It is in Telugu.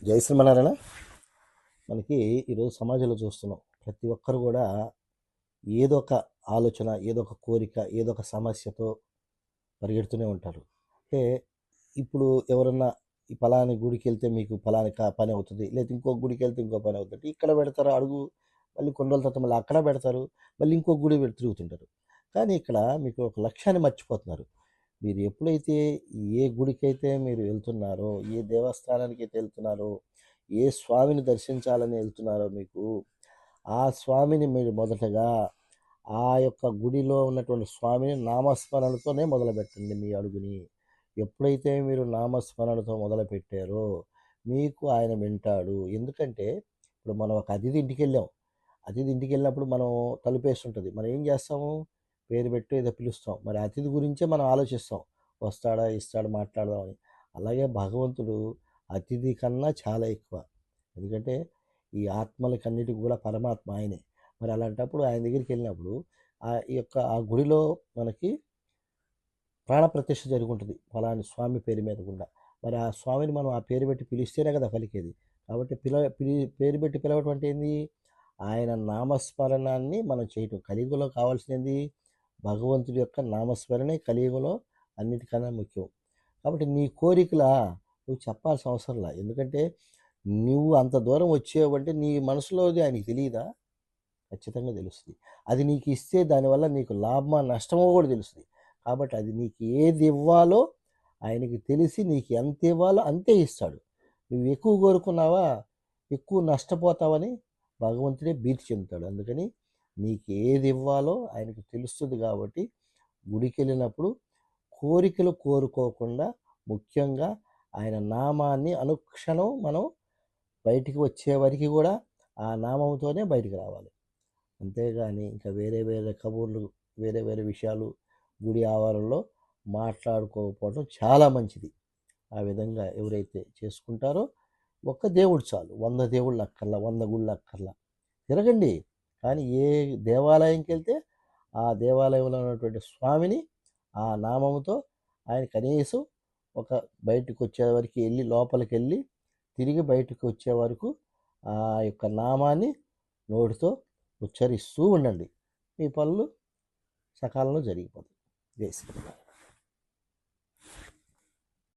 జై శ్రీమన్నారాయణ. మనకి ఈరోజు సమాజంలో చూస్తున్నాం, ప్రతి ఒక్కరు కూడా ఏదో ఒక ఆలోచన, ఏదో ఒక కోరిక, ఏదో ఒక సమస్యతో పరిగెడుతూనే ఉంటారు. అంటే ఇప్పుడు ఎవరన్నా ఈ ఫలాని గుడికి వెళ్తే మీకు ఫలాని పని అవుతుంది, లేదా ఇంకో గుడికి వెళ్తే ఇంకో పని అవుతుంది, ఇక్కడ పెడతారు అడుగు, మళ్ళీ కొన్ని రోజుల తర్వాత మళ్ళీ అక్కడ పెడతారు, మళ్ళీ ఇంకో గుడి తిరుగుతుంటారు. కానీ ఇక్కడ మీకు ఒక లక్ష్యాన్ని మర్చిపోతున్నారు. మీరు ఎప్పుడైతే ఏ గుడికైతే మీరు వెళ్తున్నారో, ఏ దేవస్థానానికి అయితే వెళ్తున్నారో, ఏ స్వామిని దర్శించాలని వెళ్తున్నారో మీకు ఆ స్వామిని మీరు మొదటగా ఆ యొక్క గుడిలో ఉన్నటువంటి స్వామిని నామస్మరణతోనే మొదలుపెట్టండి మీ అడుగుని. ఎప్పుడైతే మీరు నామస్మరణతో మొదలుపెట్టారో మీకు ఆయన వింటాడు. ఎందుకంటే ఇప్పుడు మనం ఒక అతిథి ఇంటికి వెళ్ళాం, అతిథి ఇంటికి వెళ్ళినప్పుడు మనం తలుపేస్తుంటుంది, మనం ఏం చేస్తాము, పేరు పెట్టి ఏదో పిలుస్తాం, మరి అతిథి గురించే మనం ఆలోచిస్తాం, వస్తాడా ఇస్తాడు మాట్లాడదామని. అలాగే భగవంతుడు అతిథి కన్నా చాలా ఎక్కువ. ఎందుకంటే ఈ ఆత్మలకన్నిటికి కూడా పరమాత్మ ఆయనే. మరి అలాంటప్పుడు ఆయన దగ్గరికి వెళ్ళినప్పుడు ఆ గుడిలో మనకి ప్రాణప్రతిష్ఠ జరుగుంటుంది ఫలాని స్వామి పేరు మీద కూడా. మరి ఆ స్వామిని మనం ఆ పేరు పెట్టి పిలిస్తేనే కదా పలికేది. కాబట్టి పేరు పెట్టి పిలవటం అంటే ఏంది, ఆయన నామస్మరణాన్ని మనం చేయటం. కలియుగంలో కావాల్సింది భగవంతుడి యొక్క నామస్మరణే కలియుగంలో అన్నిటికన్నా ముఖ్యం. కాబట్టి నీ కోరికలా నువ్వు చెప్పాల్సిన అవసరంలా. ఎందుకంటే నువ్వు అంత దూరం వచ్చేవంటే నీ మనసులోది ఆయనకి తెలియదా? ఖచ్చితంగా తెలుస్తుంది. అది నీకు ఇస్తే దానివల్ల నీకు లాభమా నష్టమో కూడా తెలుస్తుంది. కాబట్టి అది నీకు ఏది ఇవ్వాలో ఆయనకి తెలిసి నీకు ఎంత ఇవ్వాలో అంతే ఇస్తాడు. నువ్వు ఎక్కువ కోరుకున్నావా ఎక్కువ నష్టపోతావని భగవంతుడే భీతి చెందుతాడు. అందుకని నీకు ఏది ఇవ్వాలో ఆయనకి తెలుస్తుంది. కాబట్టి గుడికి వెళ్ళినప్పుడు కోరికలు కోరుకోకుండా ముఖ్యంగా ఆయన నామాన్ని అనుక్షణం మనం బయటికి వచ్చే వరకు కూడా ఆ నామంతోనే బయటికి రావాలి. అంతేగాని ఇంకా వేరే వేరే కబుర్లు, వేరే వేరే విషయాలు గుడి ఆవరణలో మాట్లాడుకోకపోవడం చాలా మంచిది. ఆ విధంగా ఎవరైతే చేసుకుంటారో ఒక్క దేవుడు చాలు, 100 దేవుళ్ళు అక్కర్లా, 100 గుళ్ళు అక్కర్లా, తిరగండి. కానీ ఏ దేవాలయంకి వెళ్తే ఆ దేవాలయంలో ఉన్నటువంటి స్వామిని ఆ నామంతో ఆయన కనీసం ఒక బయటకు వచ్చే వరకు వెళ్ళి, లోపలికి వెళ్ళి తిరిగి బయటకు వచ్చే వరకు ఆ యొక్క నామాన్ని నోటితో ఉచ్చరిస్తూ ఉండండి. మీ పనులు సకాలంలో జరిగిపోతాయి. జై శ్రీరామ్.